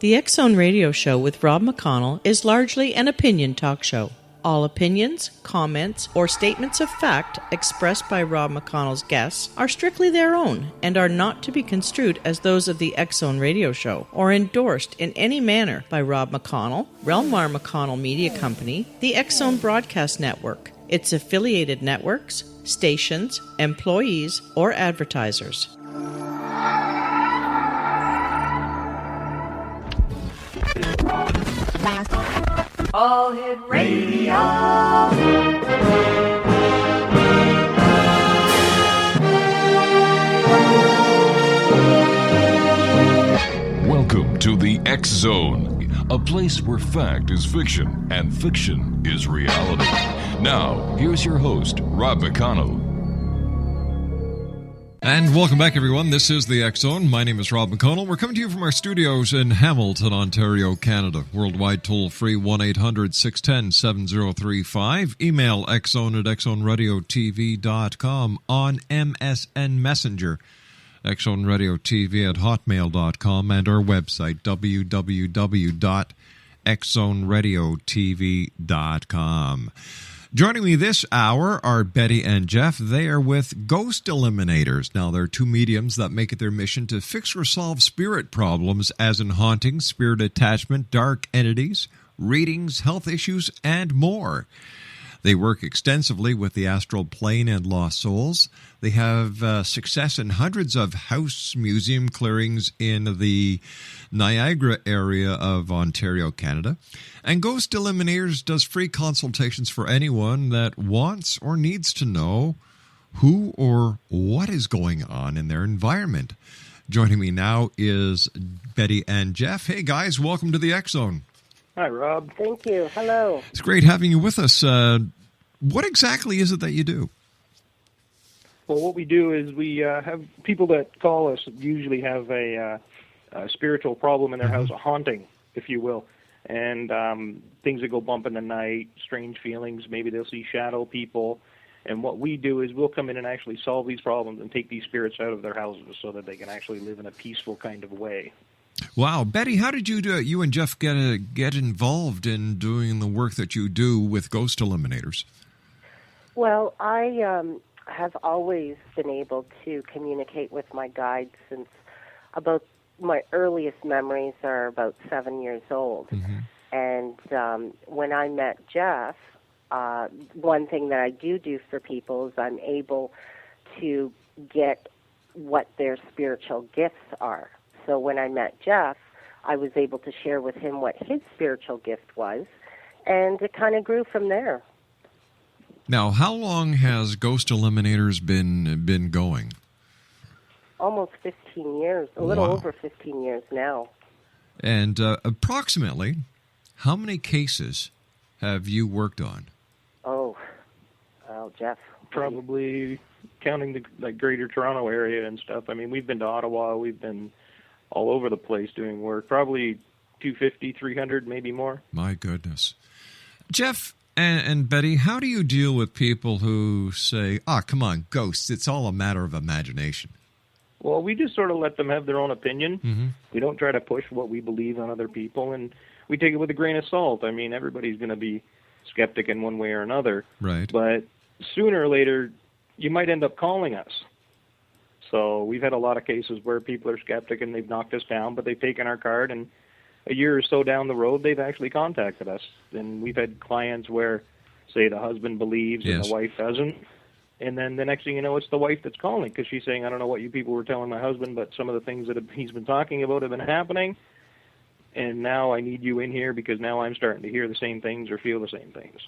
The X Zone Radio Show with Rob McConnell is largely an opinion talk show. All opinions, comments, or statements of fact expressed by Rob McConnell's guests are strictly their own and are not to be construed as those of the X Zone Radio Show or endorsed in any manner by Rob McConnell, Relmar McConnell Media Company, the X Zone Broadcast Network, its affiliated networks, stations, employees, or advertisers. All Hit Radio. Welcome to the X Zone, a place where fact is fiction and fiction is reality. Now, here's your host, Rob McConnell. And welcome back, everyone. This is the X Zone. My name is Rob McConnell. We're coming to you from our studios in Hamilton, Ontario, Canada. Worldwide toll-free 1-800-610-7035. Email xzone at xzoneradiotv.com on MSN Messenger. xzoneradiotv at hotmail.com and our website www.xzoneradiotv.com. Joining me this hour are Betty and Jeff. They are with Ghost Eliminators. Now, they're two mediums that make it their mission to fix or solve spirit problems, as in hauntings, spirit attachment, dark entities, readings, health issues, and more. They work extensively with the astral plane and lost souls. They have success in hundreds of house museum clearings in the Niagara area of Ontario, Canada. And Ghost Eliminators does free consultations for anyone that wants or needs to know who or what is going on in their environment. Joining me now is Betty and Jeff. Hey, guys, welcome to the X Zone. Hi, Rob. Thank you. Hello. It's great having you with us. What exactly is it that you do? Well, what we do is we have people that call us usually have a spiritual problem in their house, a haunting, if you will, and things that go bump in the night, strange feelings. Maybe they'll see shadow people. And what we do is we'll come in and actually solve these problems and take these spirits out of their houses so that they can actually live in a peaceful kind of way. Wow. Betty, how did you and Jeff get involved in doing the work that you do with Ghost Eliminators? Well, I have always been able to communicate with my guides since about my earliest memories are about 7 years old. Mm-hmm. And when I met Jeff, one thing that I do for people is I'm able to get what their spiritual gifts are. So when I met Jeff, I was able to share with him what his spiritual gift was, and it kind of grew from there. Now, how long has Ghost Eliminators been going? Almost 15 years, a little over 15 years now. And approximately, how many cases have you worked on? Oh, Jeff. Probably counting the greater Toronto area and stuff. I mean, we've been to Ottawa, we've been all over the place doing work, probably 250, 300, maybe more. My goodness. Jeff and Betty, how do you deal with people who say, come on, ghosts, it's all a matter of imagination? Well, we just sort of let them have their own opinion. Mm-hmm. We don't try to push what we believe on other people, and we take it with a grain of salt. I mean, everybody's going to be skeptic in one way or another. Right. But sooner or later, you might end up calling us. So we've had a lot of cases where people are skeptic and they've knocked us down, but they've taken our card, and a year or so down the road, they've actually contacted us. And we've had clients where, say, the husband believes and the wife doesn't. And then the next thing you know, it's the wife that's calling because she's saying, I don't know what you people were telling my husband, but some of the things that he's been talking about have been happening. And now I need you in here because now I'm starting to hear the same things or feel the same things.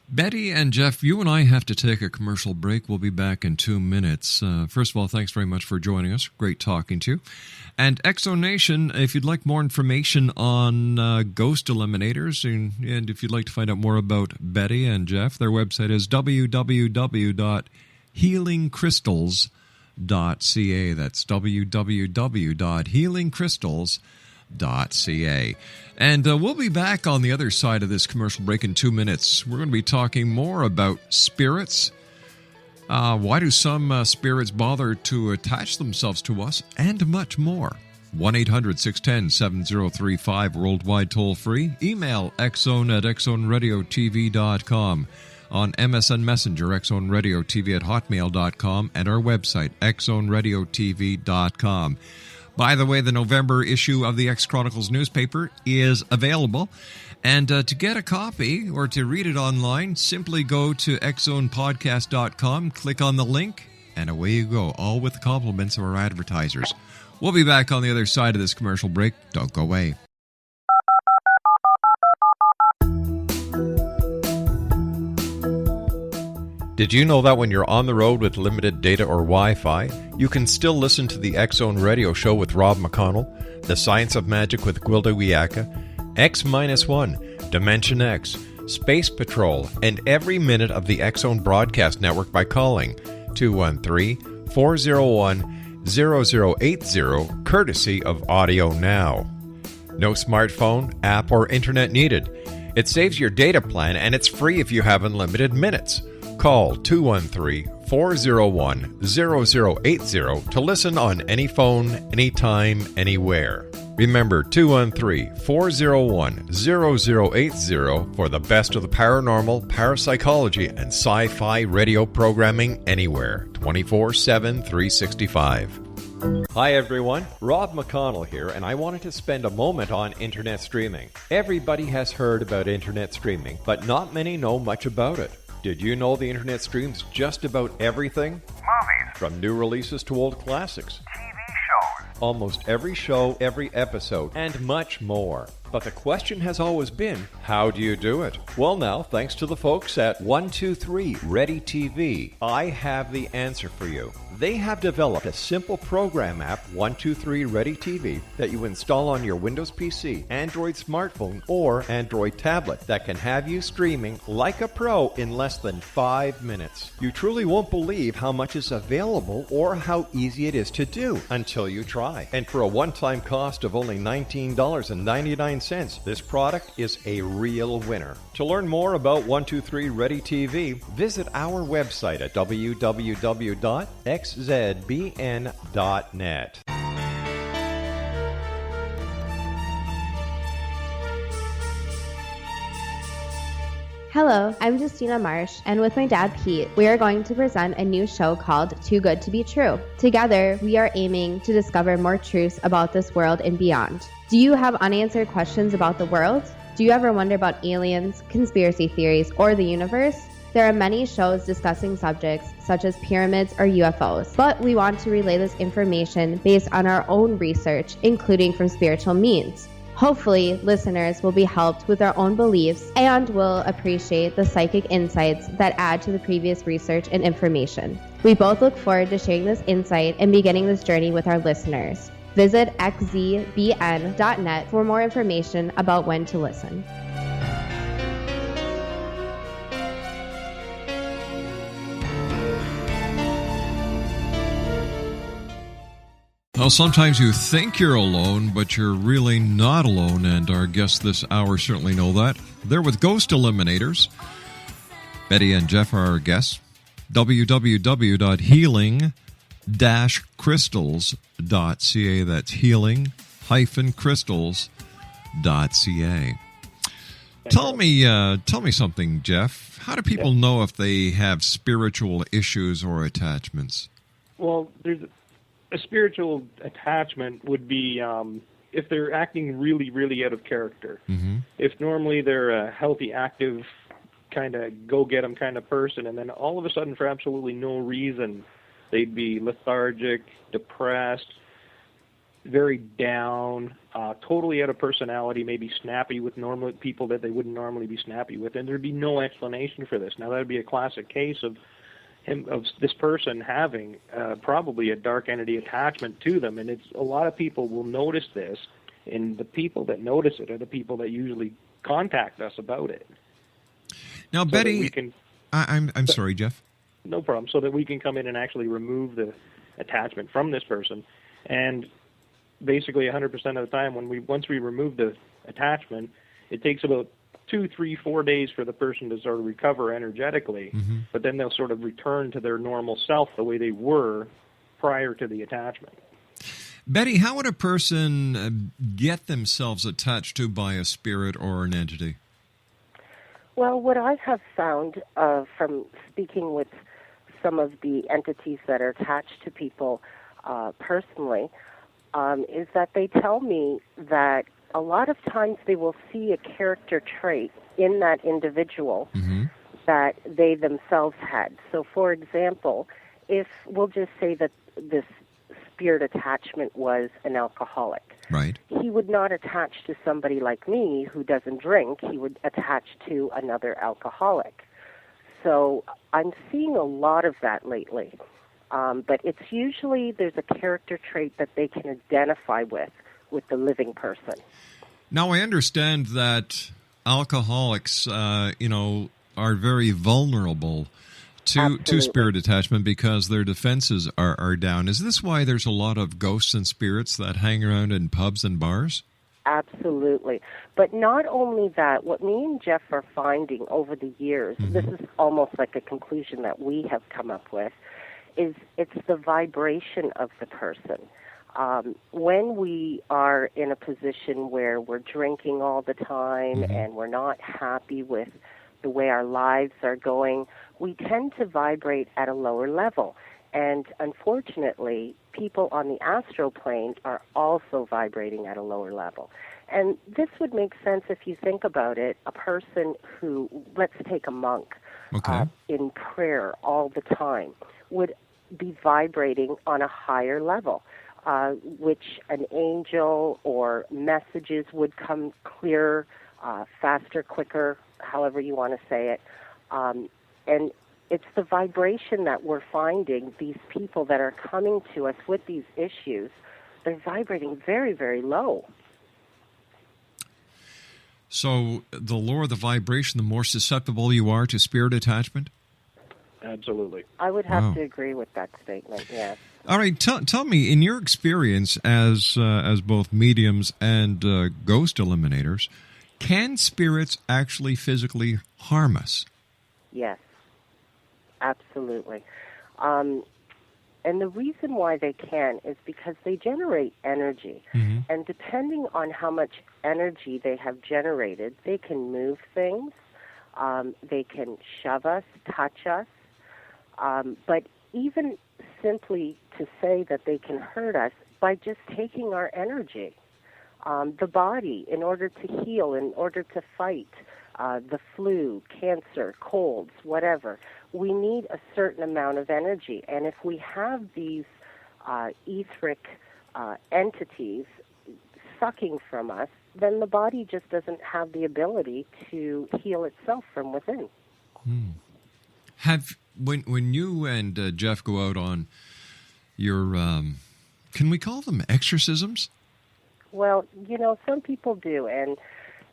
Betty and Jeff, you and I have to take a commercial break. We'll be back in 2 minutes. First of all, thanks very much for joining us. Great talking to you. And Exonation, if you'd like more information on Ghost Eliminators, and if you'd like to find out more about Betty and Jeff, their website is www.healingcrystals.ca. That's www.healingcrystals.ca. And we'll be back on the other side of this commercial break in 2 minutes. We're going to be talking more about spirits. Why do some spirits bother to attach themselves to us? And much more. 1-800-610-7035, worldwide toll-free. Email xzone@xzoneradiotv.com. On MSN Messenger, xzoneradiotv@hotmail.com, and our website, xzoneradiotv.com. By the way, the November issue of the X Chronicles newspaper is available. And to get a copy or to read it online, simply go to xzonepodcast.com, click on the link, and away you go, all with the compliments of our advertisers. We'll be back on the other side of this commercial break. Don't go away. Did you know that when you're on the road with limited data or Wi-Fi, you can still listen to the X Zone Radio Show with Rob McConnell, The Science of Magic with Gwilda Wiyaka, X-1, Dimension X, Space Patrol, and every minute of the X Zone broadcast network by calling 213-401-0080, courtesy of Audio Now. No smartphone, app, or internet needed. It saves your data plan, and it's free if you have unlimited minutes. Call 213-401-0080 to listen on any phone, anytime, anywhere. Remember, 213-401-0080 for the best of the paranormal, parapsychology, and sci-fi radio programming anywhere, 24/7, 365. Hi everyone, Rob McConnell here, and I wanted to spend a moment on internet streaming. Everybody has heard about internet streaming, but not many know much about it. Did you know the internet streams just about everything? Movies. From new releases to old classics. TV shows. Almost every show, every episode, and much more. But the question has always been, how do you do it? Well now, thanks to the folks at 123 Ready TV, I have the answer for you. They have developed a simple program app, 123 Ready TV, that you install on your Windows PC, Android smartphone, or Android tablet that can have you streaming like a pro in less than 5 minutes. You truly won't believe how much is available or how easy it is to do until you try. And for a one-time cost of only $19.99, this product is a real winner. To learn more about 123 Ready TV, visit our website at www.xzbn.net. Hello, I'm Justina Marsh, and with my dad Pete, we are going to present a new show called Too Good to Be True. Together, we are aiming to discover more truths about this world and beyond. Do you have unanswered questions about the world? Do you ever wonder about aliens, conspiracy theories, or the universe? There are many shows discussing subjects such as pyramids or UFOs, but we want to relay this information based on our own research, including from spiritual means. Hopefully, listeners will be helped with their own beliefs and will appreciate the psychic insights that add to the previous research and information. We both look forward to sharing this insight and beginning this journey with our listeners. Visit xzbn.net for more information about when to listen. Well, sometimes you think you're alone, but you're really not alone, and our guests this hour certainly know that. They're with Ghost Eliminators. Betty and Jeff are our guests. www.healing-crystals.ca. That's healing-crystals.ca. Tell me something, Jeff. How do people know if they have spiritual issues or attachments? Well, there's a spiritual attachment would be if they're acting really, really out of character. Mm-hmm. If normally they're a healthy, active, kind of go-get-'em kind of person, and then all of a sudden, for absolutely no reason, they'd be lethargic, depressed, very down, totally out of personality, maybe snappy with normal people that they wouldn't normally be snappy with, and there'd be no explanation for this. Now, that would be a classic case of this person having probably a dark entity attachment to them, and a lot of people will notice this, and the people that notice it are the people that usually contact us about it. Now, so Betty, I'm sorry, Jeff. No problem. So that we can come in and actually remove the attachment from this person, and basically 100% of the time, once we remove the attachment, it takes about 2, 3, 4 days for the person to sort of recover energetically, but then they'll sort of return to their normal self the way they were prior to the attachment. Betty, how would a person get themselves attached to by a spirit or an entity? Well, what I have found from speaking with some of the entities that are attached to people personally is that they tell me that a lot of times they will see a character trait in that individual that they themselves had. So, for example, if we'll just say that this spirit attachment was an alcoholic. Right. He would not attach to somebody like me who doesn't drink. He would attach to another alcoholic. So I'm seeing a lot of that lately. But it's usually there's a character trait that they can identify with the living person. Now, I understand that alcoholics, are very vulnerable to spirit attachment because their defenses are down. Is this why there's a lot of ghosts and spirits that hang around in pubs and bars? Absolutely. But not only that, what me and Jeff are finding over the years, this is almost like a conclusion that we have come up with, is it's the vibration of the person. When we are in a position where we're drinking all the time and we're not happy with the way our lives are going, we tend to vibrate at a lower level. And unfortunately, people on the astral plane are also vibrating at a lower level. And this would make sense if you think about it. A person who, let's take a monk, in prayer all the time, would be vibrating on a higher level, which an angel or messages would come clearer, faster, quicker, however you want to say it. And it's the vibration that we're finding. These people that are coming to us with these issues, they're vibrating very, very low. So the lower the vibration, the more susceptible you are to spirit attachment? Absolutely. I would have to agree with that statement, yes. All right, tell me, in your experience as both mediums and ghost eliminators, can spirits actually physically harm us? Yes, absolutely. And the reason why they can is because they generate energy. And depending on how much energy they have generated, they can move things, they can shove us, touch us. But even simply to say that they can hurt us by just taking our energy. The body, in order to heal, in order to fight the flu, cancer, colds, whatever, we need a certain amount of energy. And if we have these etheric entities sucking from us, then the body just doesn't have the ability to heal itself from within. When you and Jeff go out on your, can we call them exorcisms? Well, some people do, and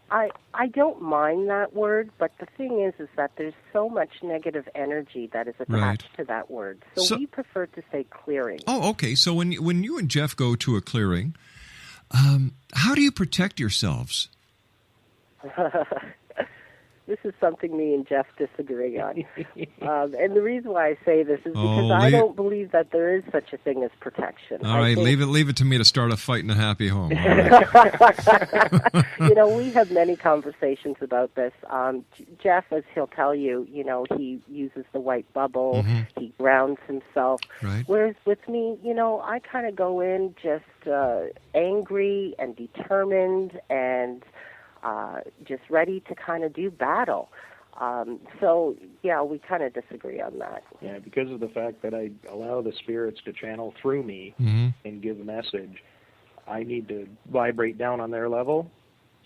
I don't mind that word, but the thing is that there's so much negative energy that is attached to that word. So we prefer to say clearing. Oh, okay. So when you and Jeff go to a clearing, how do you protect yourselves? This is something me and Jeff disagree on. And the reason why I say this is because I don't believe that there is such a thing as protection. All right, leave it to me to start a fight in a happy home. We have many conversations about this. Jeff, as he'll tell you, he uses the white bubble, he grounds himself. Right. Whereas with me, I kind of go in just angry and determined and just ready to kind of do battle. So, we kind of disagree on that. Yeah, because of the fact that I allow the spirits to channel through me and give a message, I need to vibrate down on their level.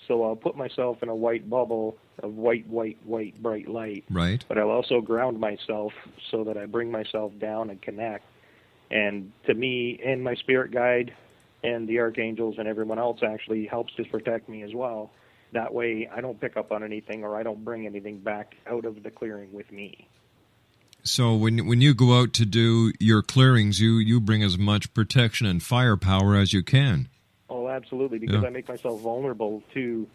So I'll put myself in a white bubble of white, bright light. Right. But I'll also ground myself so that I bring myself down and connect. And to me, and my spirit guide and the archangels and everyone else actually helps to protect me as well. That way I don't pick up on anything or I don't bring anything back out of the clearing with me. So when you go out to do your clearings, you bring as much protection and firepower as you can. Oh, absolutely, because I make myself vulnerable to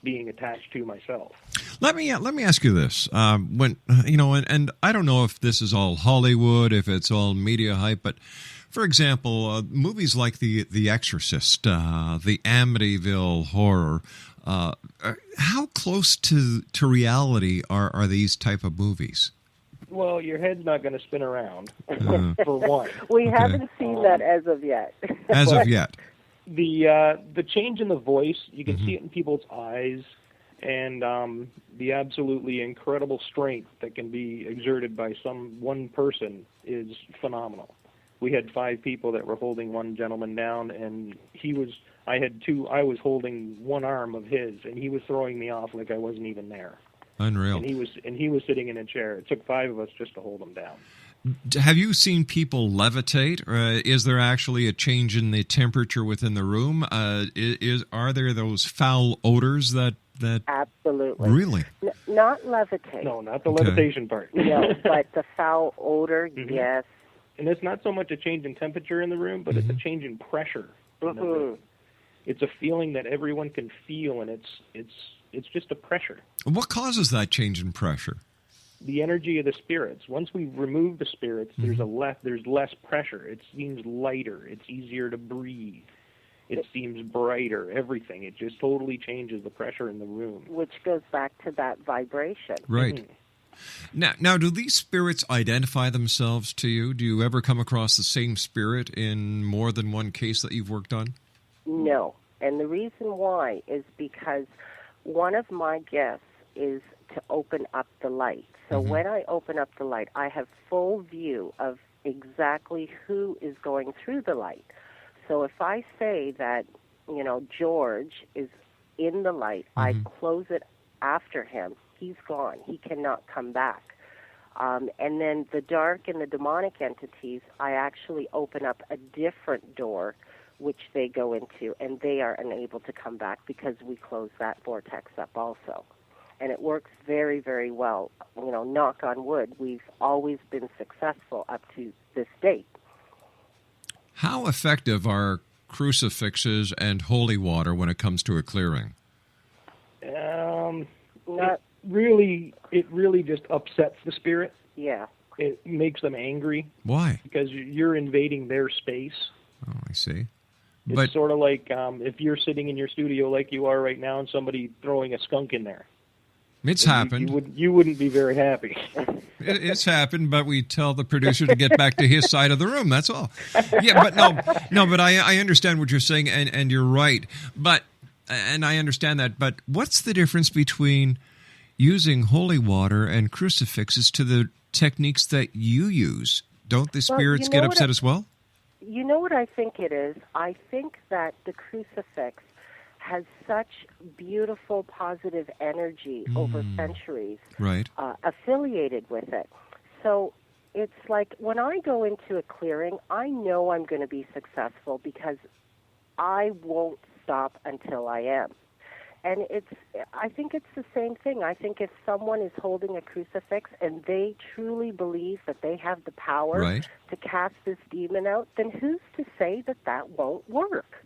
being attached to myself. Let me ask you this: and I don't know if this is all Hollywood, if it's all media hype, but For example, movies like The Exorcist, the Amityville Horror, how close to reality are these type of movies? Well, your head's not going to spin around, for one. We haven't seen that as of yet. As of yet. The change in the voice, you can see it in people's eyes, and the absolutely incredible strength that can be exerted by one person is phenomenal. We had 5 people that were holding one gentleman down, and I was holding one arm of his, and he was throwing me off like I wasn't even there. Unreal. And he was sitting in a chair. It took 5 of us just to hold him down. Have you seen people levitate? Is there actually a change in the temperature within the room? Are there those foul odors that Absolutely. Really? Not levitate. No, not the levitation part. No, but the foul odor, yes. And it's not so much a change in temperature in the room, but it's a change in pressure in the room. It's a feeling that everyone can feel, and it's just a pressure. What causes that change in pressure? The energy of the spirits. Once we remove the spirits, there's less pressure. It seems lighter. It's easier to breathe. It seems brighter. Everything. It just totally changes the pressure in the room. Which goes back to that vibration. Right. Now, do these spirits identify themselves to you? Do you ever come across the same spirit in more than one case that you've worked on? No. And the reason why is because one of my gifts is to open up the light. So when I open up the light, I have full view of exactly who is going through the light. So if I say that, George is in the light, I close it after him. He's gone. He cannot come back. And then the dark and the demonic entities, I actually open up a different door which they go into, and they are unable to come back because we close that vortex up also. And it works very, very well. Knock on wood, we've always been successful up to this date. How effective are crucifixes and holy water when it comes to a clearing? Not It really just upsets the spirit. Yeah. It makes them angry. Why? Because you're invading their space. Oh, I see. It's sort of like if you're sitting in your studio like you are right now and somebody throwing a skunk in there. It's happened. You wouldn't be very happy. It's happened, but we tell the producer to get back to his side of the room. That's all. Yeah, but but I understand what you're saying, and you're right. And I understand that. But what's the difference between using holy water and crucifixes to the techniques that you use? Don't the spirits get upset as well? You know what I think it is? I think that the crucifix has such beautiful positive energy over centuries affiliated with it. So it's like when I go into a clearing, I know I'm going to be successful because I won't stop until I am. And I think it's the same thing. I think if someone is holding a crucifix and they truly believe that they have the power to cast this demon out, then who's to say that that won't work?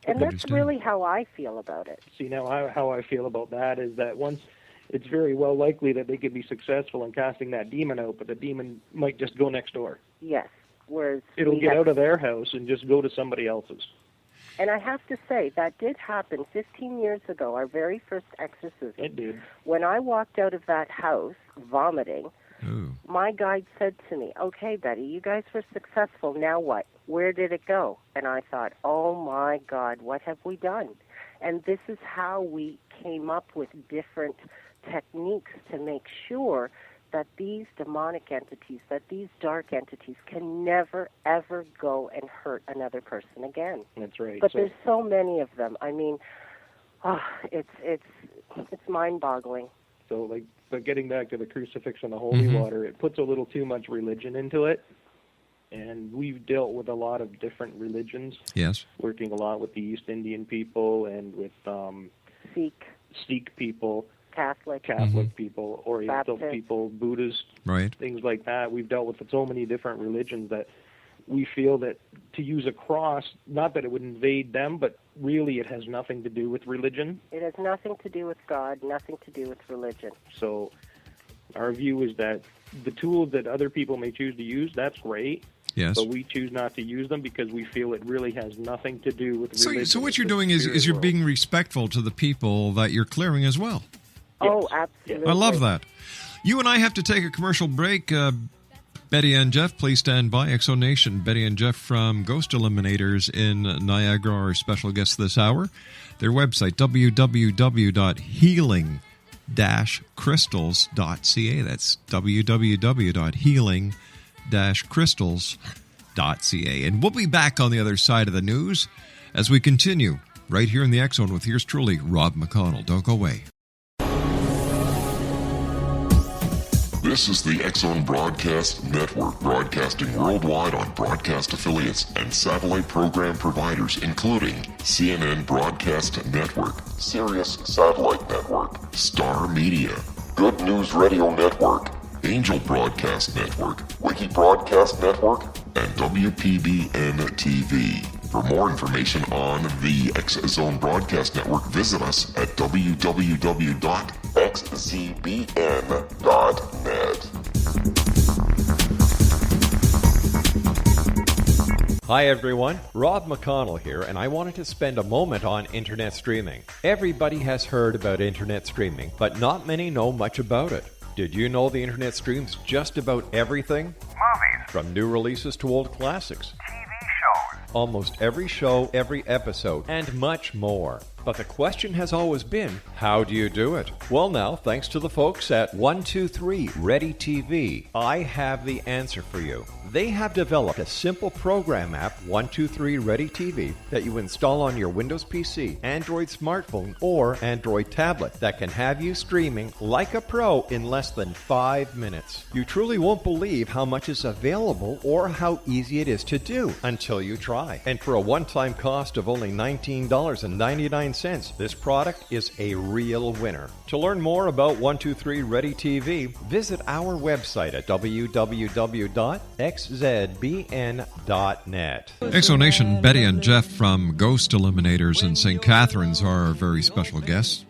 And that's really how I feel about it. See, now how I feel about that is that once it's very well likely that they could be successful in casting that demon out, but the demon might just go next door. Yes. Whereas it'll get out of their house and just go to somebody else's. And I have to say, that did happen 15 years ago, our very first exorcism. It did. When I walked out of that house vomiting, my guide said to me, "Okay, Betty, you guys were successful. Now what? Where did it go?" And I thought, oh, my God, what have we done? And this is how we came up with different techniques to make sure that these demonic entities, that these dark entities can never, ever go and hurt another person again. That's right. But there's so many of them. I mean, it's mind-boggling. So, but getting back to the crucifix and the holy water, it puts a little too much religion into it. And we've dealt with a lot of different religions. Yes. Working a lot with the East Indian people and with Sikh people. Catholic people, Oriental people, Buddhists, things like that. We've dealt with so many different religions that we feel that to use a cross, not that it would invade them, but really it has nothing to do with religion. It has nothing to do with God, nothing to do with religion. So our view is that the tools that other people may choose to use, that's great, Yes. But we choose not to use them because we feel it really has nothing to do with religion. So what you're It's the doing is spirit you're world. being respectful to the people that you're clearing as well. Oh, absolutely. I love that. You and I have to take a commercial break. Betty and Jeff, please stand by. Exo Nation, Betty and Jeff from Ghost Eliminators in Niagara are special guests this hour. Their website, www.healing-crystals.ca. That's www.healing-crystals.ca. And we'll be back on the other side of the news as we continue right here in the X Zone with yours truly, Rob McConnell. Don't go away. This is the X Zone Broadcast Network, broadcasting worldwide on broadcast affiliates and satellite program providers, including CNN Broadcast Network, Sirius Satellite Network, Star Media, Good News Radio Network, Angel Broadcast Network, Wiki Broadcast Network, and WPBN TV. For more information on the X Zone Broadcast Network, visit us at www.xzbn.net. Hi everyone, Rob McConnell here, and I wanted to spend a moment on internet streaming. Everybody has heard about internet streaming, but not many know much about it. Did you know the internet streams just about everything? Movies. From new releases to old classics. TV shows. Almost every show, every episode, and much more. But the question has always been, how do you do it? Well now, thanks to the folks at 123 Ready TV, I have the answer for you. They have developed a simple program app, 123 Ready TV, that you install on your Windows PC, Android smartphone, or Android tablet that can have you streaming like a pro in less than 5 minutes. You truly won't believe how much is available or how easy it is to do until you try. And for a one-time cost of only $19.99, this product is a real winner. To learn more about 123 Ready TV, visit our website at www.xzbn.net. Exo Nation, Betty and Jeff from Ghost Eliminators in St. Catharines are our very special guests.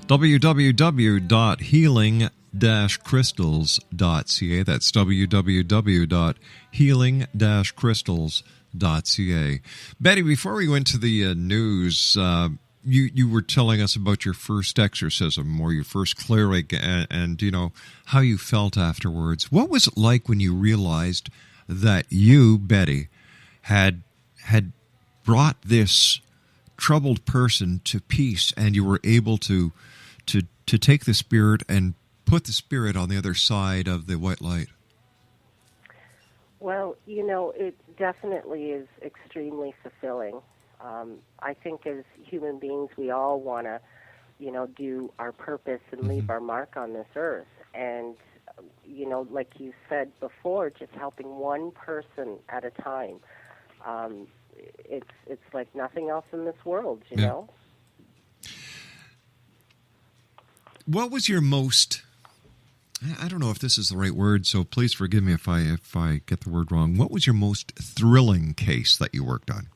www.healing-crystals.ca. That's www.healing-crystals.ca. Betty, before we go into the news, you were telling us about your first exorcism or your first clearing and you know, how you felt afterwards. What was it like when you realized that you, Betty, had brought this troubled person to peace and you were able to take the spirit and put the spirit on the other side of the white light? Well, you know, it definitely is extremely fulfilling. I think as human beings, we all want to, you know, do our purpose and leave our mark on this earth. And, you know, like you said before, just helping one person at a time, it's like nothing else in this world, you know? What was your most, I don't know if this is the right word, so please forgive me if I get the word wrong. What was your most thrilling case that you worked on?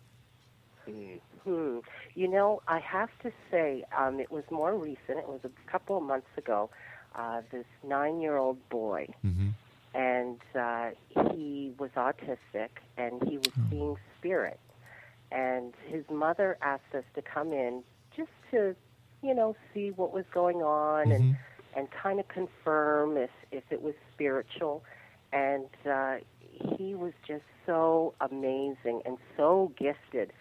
You know, I have to say, it was more recent. It was a couple of months ago. This 9-year-old boy, and he was autistic, and he was seeing spirit. And his mother asked us to come in just to, you know, see what was going on and kind of confirm if it was spiritual. And he was just so amazing and so gifted.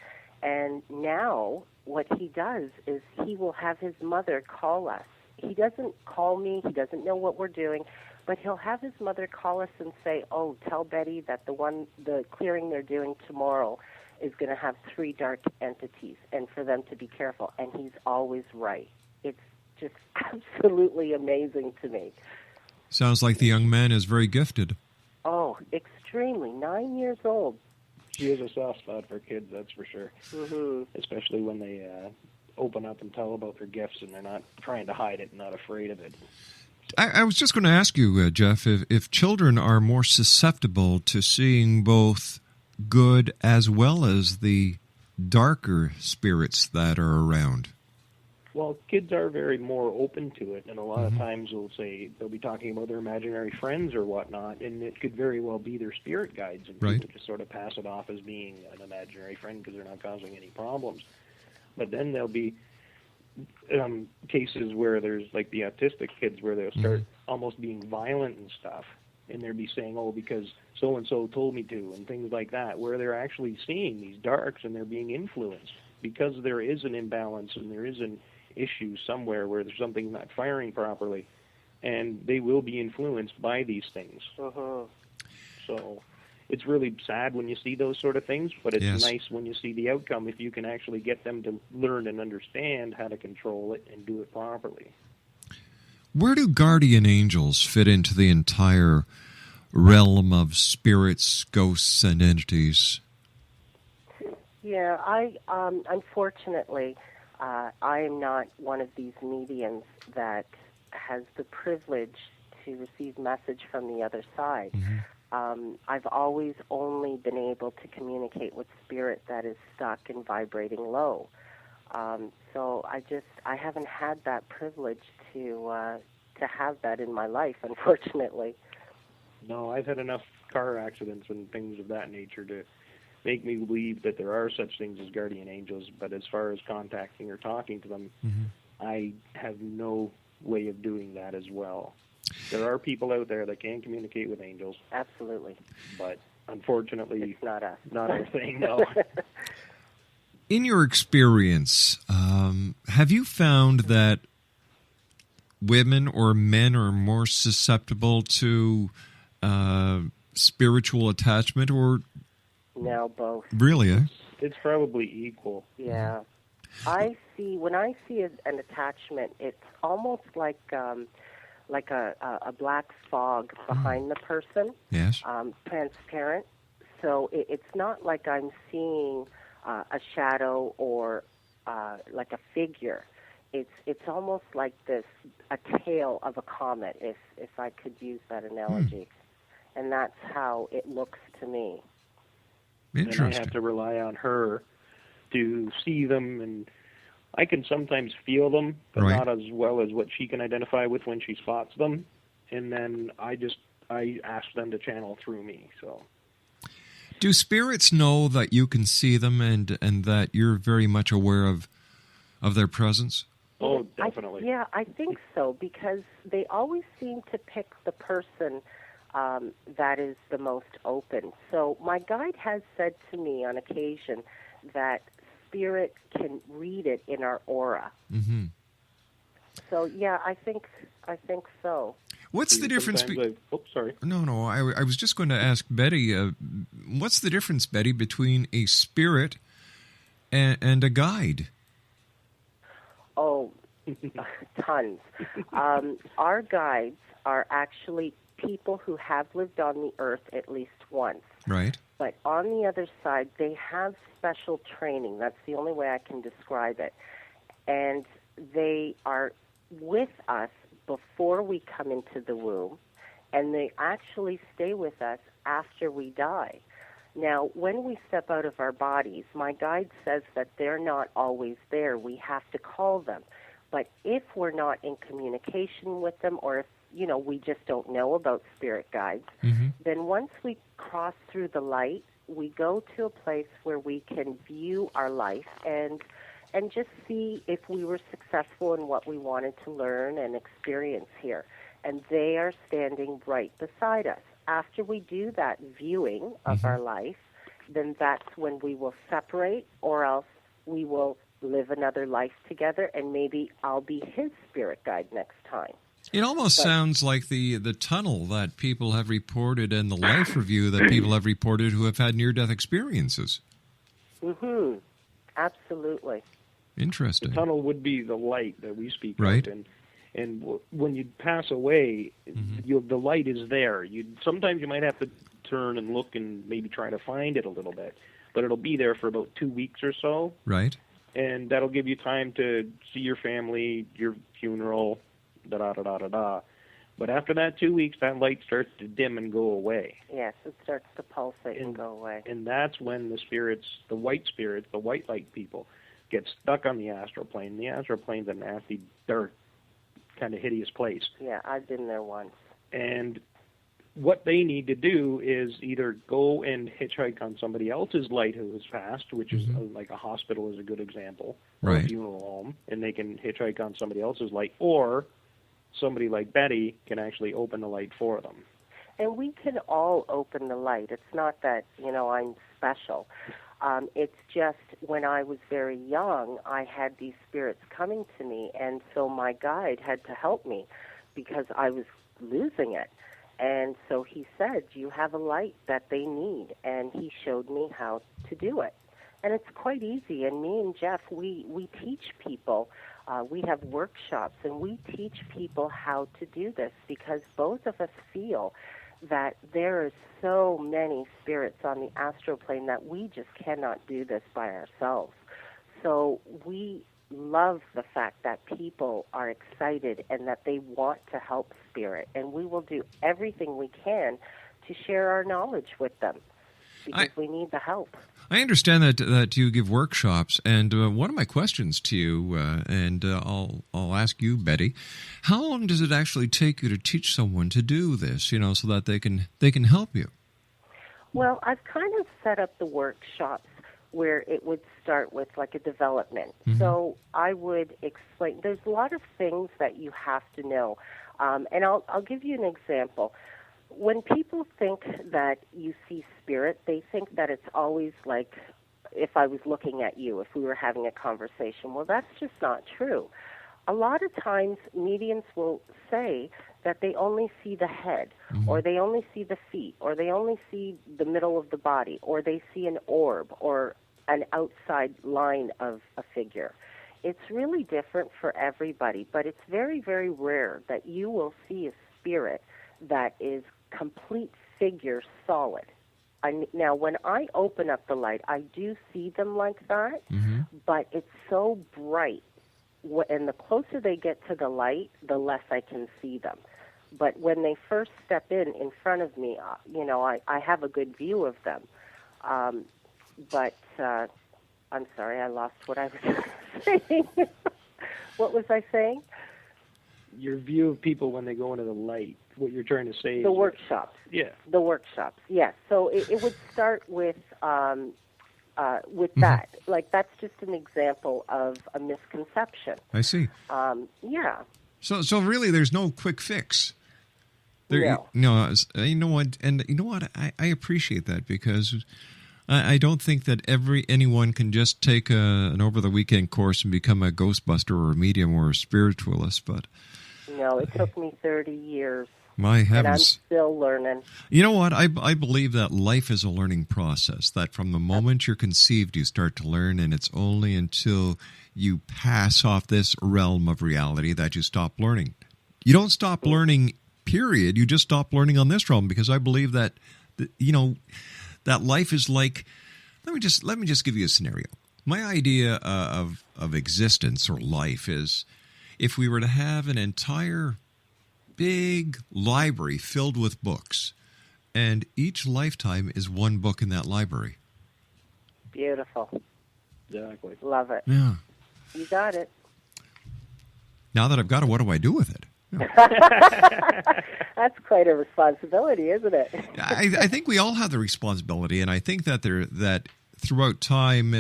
And now what he does is he will have his mother call us. He doesn't call me. He doesn't know what we're doing. But he'll have his mother call us and say, oh, tell Betty that the clearing they're doing tomorrow is going to have 3 dark entities and for them to be careful. And he's always right. It's just absolutely amazing to me. Sounds like the young man is very gifted. Oh, extremely. 9 years old. She has a soft spot for kids, that's for sure. Especially when they open up and tell about their gifts and they're not trying to hide it and not afraid of it. I was just going to ask you, Jeff, if children are more susceptible to seeing both good as well as the darker spirits that are around. Well, kids are very more open to it, and a lot of times they'll be talking about their imaginary friends or whatnot, and it could very well be their spirit guides, and people just sort of pass it off as being an imaginary friend because they're not causing any problems. But then there'll be cases where there's like the autistic kids where they'll start almost being violent and stuff, and they'll be saying, oh, because so-and-so told me to, and things like that, where they're actually seeing these darks and they're being influenced because there is an imbalance and there is an issue somewhere where there's something not firing properly, and they will be influenced by these things. So it's really sad when you see those sort of things, but it's nice when you see the outcome if you can actually get them to learn and understand how to control it and do it properly. Where do guardian angels fit into the entire realm of spirits, ghosts, and entities? Yeah, I unfortunately, I am not one of these mediums that has the privilege to receive message from the other side. I've always only been able to communicate with spirit that is stuck and vibrating low. So I haven't had that privilege to have that in my life, unfortunately. No, I've had enough car accidents and things of that nature to make me believe that there are such things as guardian angels, but as far as contacting or talking to them, I have no way of doing that as well. There are people out there that can communicate with angels. Absolutely. But unfortunately, it's not us. Not our thing, no. In your experience, have you found that women or men are more susceptible to spiritual attachment, or no, both? Really, eh? It's probably equal. Yeah. When I see an attachment, it's almost like a black fog behind the person. Yes. Transparent. So it's not like I'm seeing a shadow or like a figure. It's almost like a tail of a comet, if I could use that analogy. And that's how it looks to me. Interesting. And I have to rely on her to see them, and I can sometimes feel them, but not as well as what she can identify with when she spots them. And then I ask them to channel through me. So, do spirits know that you can see them and that you're very much aware of their presence? Oh, definitely. I think so, because they always seem to pick the person that is the most open. So my guide has said to me on occasion that spirit can read it in our aura. So yeah, I think so. What's the difference? Sorry. No. I was just going to ask Betty. What's the difference, Betty, between a spirit and a guide? Oh, tons. Our guides are actually people who have lived on the earth at least once. Right. But on the other side, they have special training. That's the only way I can describe it. And they are with us before we come into the womb, and they actually stay with us after we die. Now, when we step out of our bodies, my guide says that they're not always there. We have to call them. But if we're not in communication with them, or if we just don't know about spirit guides, then once we cross through the light, we go to a place where we can view our life and just see if we were successful in what we wanted to learn and experience here. And they are standing right beside us. After we do that viewing of our life, then that's when we will separate, or else we will live another life together, and maybe I'll be his spirit guide next time. It almost sounds like the tunnel that people have reported and the life review that people have reported who have had near-death experiences. Absolutely. Interesting. The tunnel would be the light that we speak of. And when you pass away, the light is there. Sometimes you might have to turn and look and maybe try to find it a little bit, but it'll be there for about 2 weeks or so. Right. And that'll give you time to see your family, your funeral, da-da-da-da-da-da. But after that 2 weeks, that light starts to dim and go away. Yes, it starts to pulsate and go away. And that's when the spirits, the white light people, get stuck on the astral plane. The astral plane's a nasty, dark, kind of hideous place. Yeah, I've been there once. And what they need to do is either go and hitchhike on somebody else's light who has passed, which is like a hospital is a good example, or a funeral home, and they can hitchhike on somebody else's light, or somebody like Betty can actually open the light for them. And we can all open the light. It's not that, I'm special. It's just when I was very young, I had these spirits coming to me, and so my guide had to help me because I was losing it. And so he said, you have a light that they need, and he showed me how to do it. And it's quite easy, and me and Jeff, we teach people. We have workshops, and we teach people how to do this because both of us feel that there is so many spirits on the astral plane that we just cannot do this by ourselves. So we love the fact that people are excited and that they want to help spirit, and we will do everything we can to share our knowledge with them because we need the help. I understand that you give workshops, and one of my questions to you, and I'll ask you, Betty, how long does it actually take you to teach someone to do this, so that they can help you? Well, I've kind of set up the workshops where it would start with like a development. So I would explain, there's a lot of things that you have to know. And I'll give you an example. When people think that you see spirit, they think that it's always like if I was looking at you, if we were having a conversation. Well, that's just not true. A lot of times mediums will say that they only see the head, or they only see the feet, or they only see the middle of the body, or they see an orb or an outside line of a figure. It's really different for everybody, but it's very, very rare that you will see a spirit that is complete figure solid. Now, when I open up the light, I do see them like that, but it's so bright. And the closer they get to the light, the less I can see them. But when they first step in front of me, I have a good view of them. But I'm sorry, I lost what I was saying. What was I saying? Your view of people when they go into the light, what you're trying to say. The workshops. Yeah. The workshops, yes. So it would start with that. Like, that's just an example of a misconception. I see. Yeah. So really, there's no quick fix. No. No, you know what? And you know what? I appreciate that because I don't think that anyone can just take an over-the-weekend course and become a Ghostbuster or a medium or a spiritualist. But no, it took me 30 years. My heavens. And I'm still learning. You know what? I believe that life is a learning process, that from the moment you're conceived, you start to learn, and it's only until you pass off this realm of reality that you stop learning. You don't stop learning, period. You just stop learning on this realm, because I believe that, that life is like, let me just give you a scenario. My idea of existence or life is if we were to have an entire big library filled with books, and each lifetime is one book in that library. Beautiful. Exactly. Love it. Yeah. You got it. Now that I've got it, what do I do with it? That's quite a responsibility, isn't it? I think we all have the responsibility, and I think that that throughout time,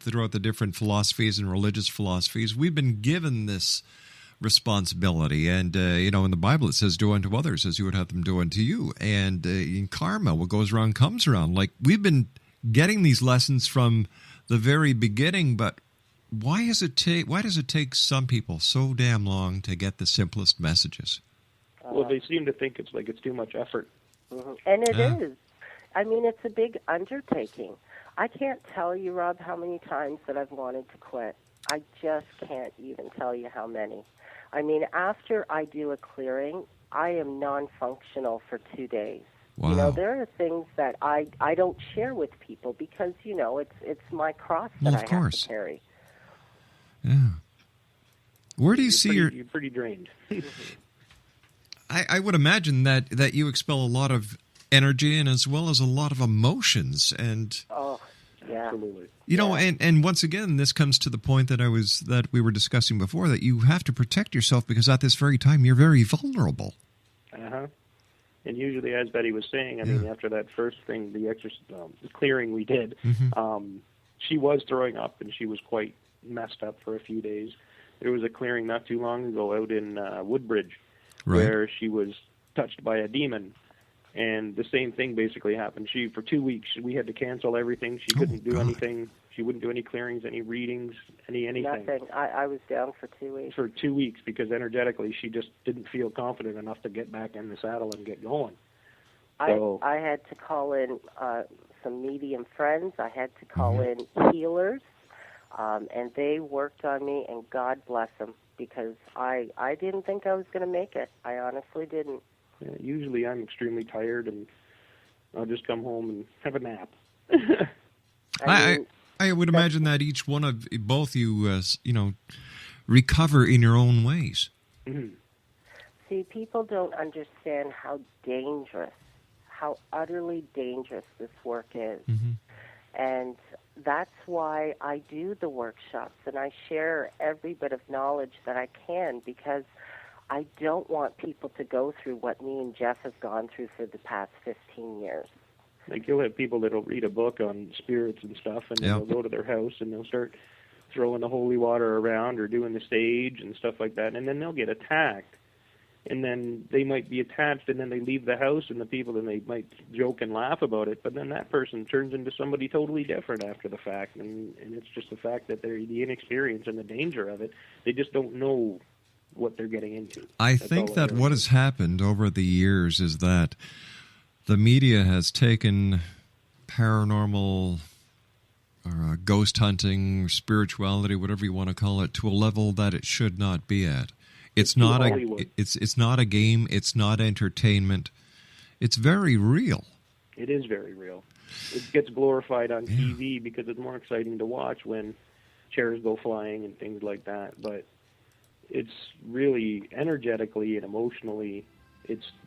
throughout the different philosophies and religious philosophies, we've been given this responsibility. And, in the Bible it says, do unto others as you would have them do unto you. And in karma, what goes around comes around. Like, we've been getting these lessons from the very beginning, but why does it take some people so damn long to get the simplest messages? Well, they seem to think it's too much effort. Mm-hmm. And it is. I mean, it's a big undertaking. I can't tell you, Rob, how many times that I've wanted to quit. I just can't even tell you how many. I mean, after I do a clearing, I am non-functional for 2 days. Wow. There are things that I don't share with people because, it's my cross that I have to carry. Yeah. Where do you see you're pretty drained. I would imagine that you expel a lot of energy and as well as a lot of emotions. And Yeah. Absolutely. You know, and once again, this comes to the point that we were discussing before, that you have to protect yourself because at this very time you're very vulnerable. Uh-huh. And usually, as Betty was saying, I mean, after that first thing, the clearing we did, she was throwing up and she was quite messed up for a few days. There was a clearing not too long ago out in Woodbridge where she was touched by a demon. And the same thing basically happened. For 2 weeks, we had to cancel everything. She couldn't do anything. She wouldn't do any clearings, any readings, anything. Nothing. I was down for 2 weeks. For 2 weeks, because energetically she just didn't feel confident enough to get back in the saddle and get going. So, I had to call in some medium friends. I had to call in healers, and they worked on me, and God bless them, because I didn't think I was going to make it. I honestly didn't. Yeah, usually I'm extremely tired, and I'll just come home and have a nap. I would imagine that each one of both you, recover in your own ways. Mm-hmm. See, people don't understand how utterly dangerous this work is. Mm-hmm. And that's why I do the workshops, and I share every bit of knowledge that I can, because I don't want people to go through what me and Jeff have gone through for the past 15 years. Like, you'll have people that'll read a book on spirits and stuff, and they'll go to their house and they'll start throwing the holy water around or doing the sage and stuff like that, and then they'll get attacked. And then they might be attached, and then they leave the house, and the people, then they might joke and laugh about it, but then that person turns into somebody totally different after the fact, and it's just the fact that they're the inexperience and the danger of it. They just don't know what they're getting into. I think that what has happened over the years is that the media has taken paranormal or ghost hunting, spirituality, whatever you want to call it, to a level that it should not be at. It's not a game. It's not entertainment. It's very real. It is very real. It gets glorified on TV because it's more exciting to watch when chairs go flying and things like that. But it's really energetically and emotionally,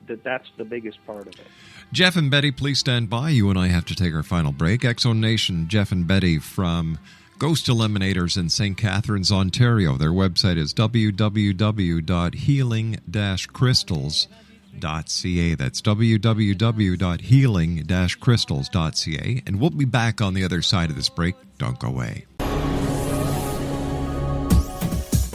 that's the biggest part of it. Jeff and Betty, please stand by. You and I have to take our final break. X-Zone Nation, Jeff and Betty from Ghost Eliminators in St. Catharines, Ontario. Their website is www.healing-crystals.ca. That's www.healing-crystals.ca. And we'll be back on the other side of this break. Don't go away.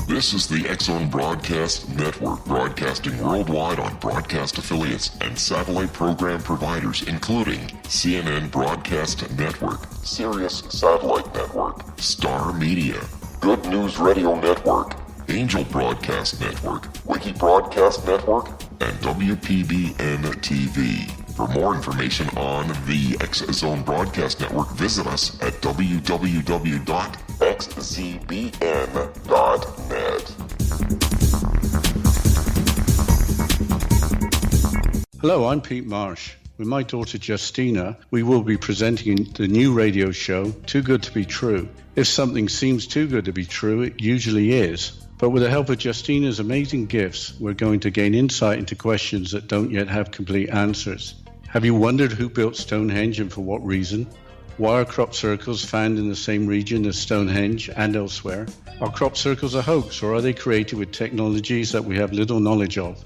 This is the X-Zone Broadcast Network, broadcasting worldwide on broadcast affiliates and satellite program providers, including CNN Broadcast Network, Sirius Satellite Network, Star Media, Good News Radio Network, Angel Broadcast Network, Wiki Broadcast Network, and WPBN TV. For more information on the X-Zone Broadcast Network, visit us at www.xzbn.net. Hello, I'm Pete Marsh. With my daughter Justina, we will be presenting the new radio show, Too Good to Be True. If something seems too good to be true, it usually is. But with the help of Justina's amazing gifts, we're going to gain insight into questions that don't yet have complete answers. Have you wondered who built Stonehenge and for what reason? Why are crop circles found in the same region as Stonehenge and elsewhere? Are crop circles a hoax, or are they created with technologies that we have little knowledge of?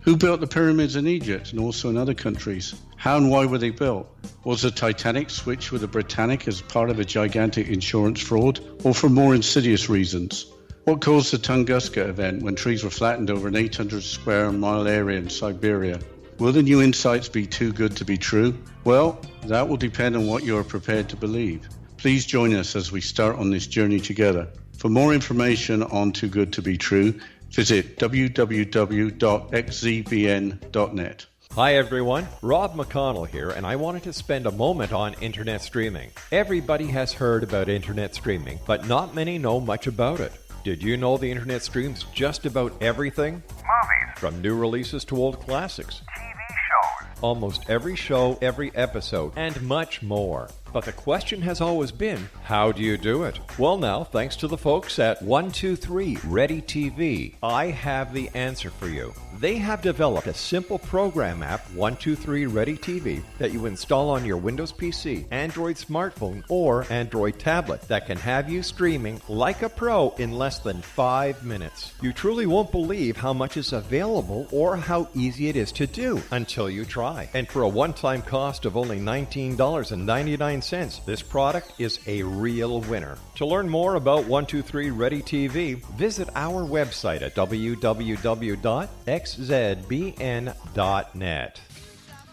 Who built the pyramids in Egypt and also in other countries? How and why were they built? Was the Titanic switched with the Britannic as part of a gigantic insurance fraud, or for more insidious reasons? What caused the Tunguska event when trees were flattened over an 800 square mile area in Siberia? Will the new insights be too good to be true? Well, that will depend on what you are prepared to believe. Please join us as we start on this journey together. For more information on Too Good to Be True, visit www.xzbn.net. Hi everyone, Rob McConnell here, and I wanted to spend a moment on internet streaming. Everybody has heard about internet streaming, but not many know much about it. Did you know the internet streams just about everything? Movies. From new releases to old classics. TV shows. Almost every show, every episode, and much more. But the question has always been, how do you do it? Well, now, thanks to the folks at 123 Ready TV, I have the answer for you. They have developed a simple program app, 123 Ready TV, that you install on your Windows PC, Android smartphone, or Android tablet that can have you streaming like a pro in less than 5 minutes. You truly won't believe how much is available or how easy it is to do until you try. And for a one-time cost of only $19.99, this product is a real winner. To learn more about 123 Ready TV, visit our website at www.xzbn.net.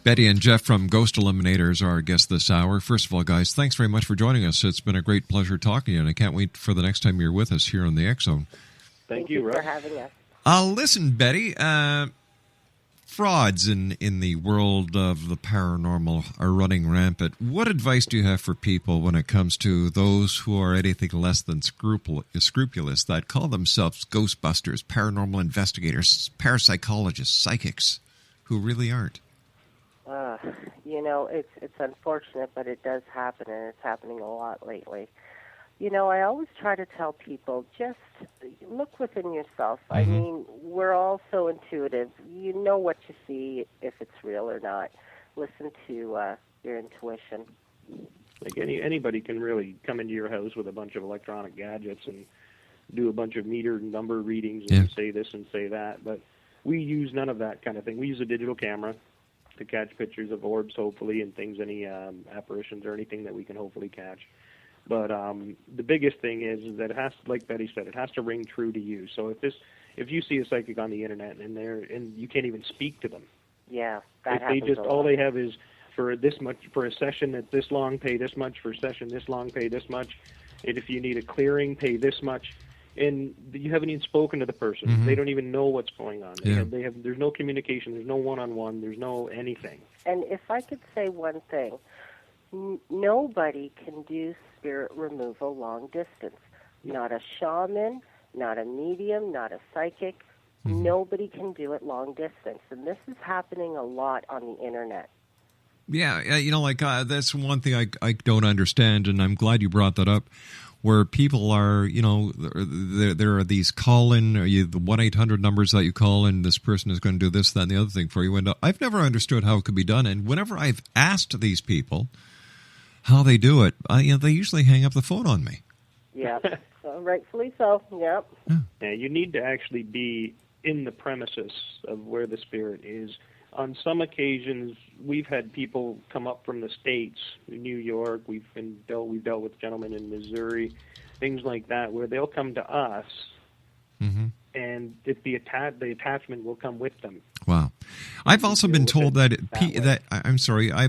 Betty and Jeff from Ghost Eliminators are our guests this hour. First of all, guys, thanks very much for joining us. It's been a great pleasure talking to you, and I can't wait for the next time you're with us here on the X Zone. Thank you for having us. Listen, Betty, frauds in the world of the paranormal are running rampant. What advice do you have for people when it comes to those who are anything less than scrupulous that call themselves Ghostbusters, paranormal investigators, parapsychologists, psychics, who really aren't? It's unfortunate, but it does happen, and it's happening a lot lately. I always try to tell people, just look within yourself. Mm-hmm. I mean, we're all so intuitive. You know what you see, if it's real or not. Listen to your intuition. Like anybody can really come into your house with a bunch of electronic gadgets and do a bunch of meter and number readings and say this and say that. But we use none of that kind of thing. We use a digital camera to catch pictures of orbs, hopefully, and things, any apparitions or anything that we can hopefully catch. But the biggest thing is that it has to, like Betty said, it has to ring true to you. So if you see a psychic on the internet and you can't even speak to them, that happens. They just all they have is for this much for a session at this long, pay this much, for a session this long, pay this much, and if you need a clearing, pay this much. And you haven't even spoken to the person. Mm-hmm. They don't even know what's going on. There's no communication. There's no one-on-one. There's no anything. And if I could say one thing, nobody can do spirit removal long distance. Not a shaman, not a medium, not a psychic. Mm-hmm. Nobody can do it long distance. And this is happening a lot on the internet. Yeah, that's one thing I don't understand, and I'm glad you brought that up. Where people are, there are these call-in, the 1-800 numbers that you call, and this person is going to do this, that, and the other thing for you. And I've never understood how it could be done. And whenever I've asked these people how they do it, they usually hang up the phone on me. Yeah, rightfully so. Yep. Yeah, you need to actually be in the premises of where the spirit is. On some occasions, we've had people come up from the States, New York. We've dealt with gentlemen in Missouri, things like that, where they'll come to us, mm-hmm. and if the attachment will come with them. Wow, I've also been told I've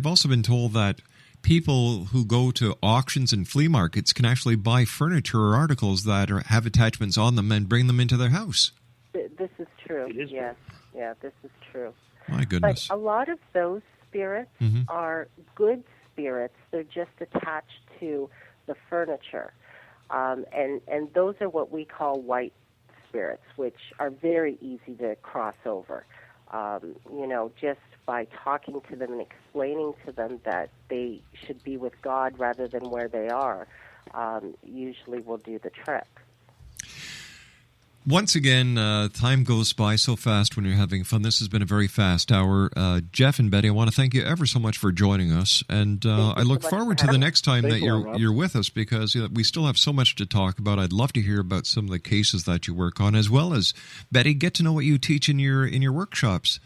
also been told that people who go to auctions and flea markets can actually buy furniture or articles that have attachments on them and bring them into their house. This is true. Yes, this is true. My goodness. But a lot of those spirits mm-hmm. are good spirits. They're just attached to the furniture. And those are what we call white spirits, which are very easy to cross over. Just by talking to them and explaining to them that they should be with God rather than where they are, usually will do the trick. Once again, time goes by so fast when you're having fun. This has been a very fast hour. Jeff and Betty, I want to thank you ever so much for joining us, and I look forward to the next time that you're with us, because we still have so much to talk about. I'd love to hear about some of the cases that you work on, as well as, Betty, get to know what you teach in your workshops.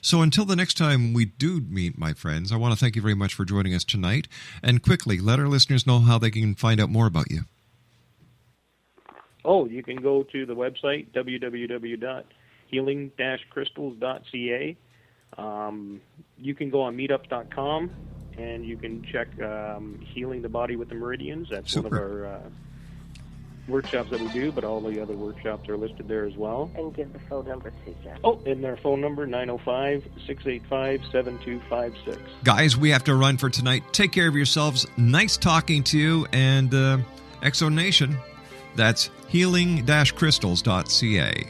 So until the next time we do meet, my friends, I want to thank you very much for joining us tonight, and quickly let our listeners know how they can find out more about you. Oh, you can go to the website, www.healing-crystals.ca. You can go on meetups.com, and you can check Healing the Body with the Meridians. That's Super. One of our workshops that we do, but all the other workshops are listed there as well. And give the phone number too, Jeff. Oh, and their phone number, 905-685-7256. Guys, we have to run for tonight. Take care of yourselves. Nice talking to you, and Exo Nation. That's healing-crystals.ca.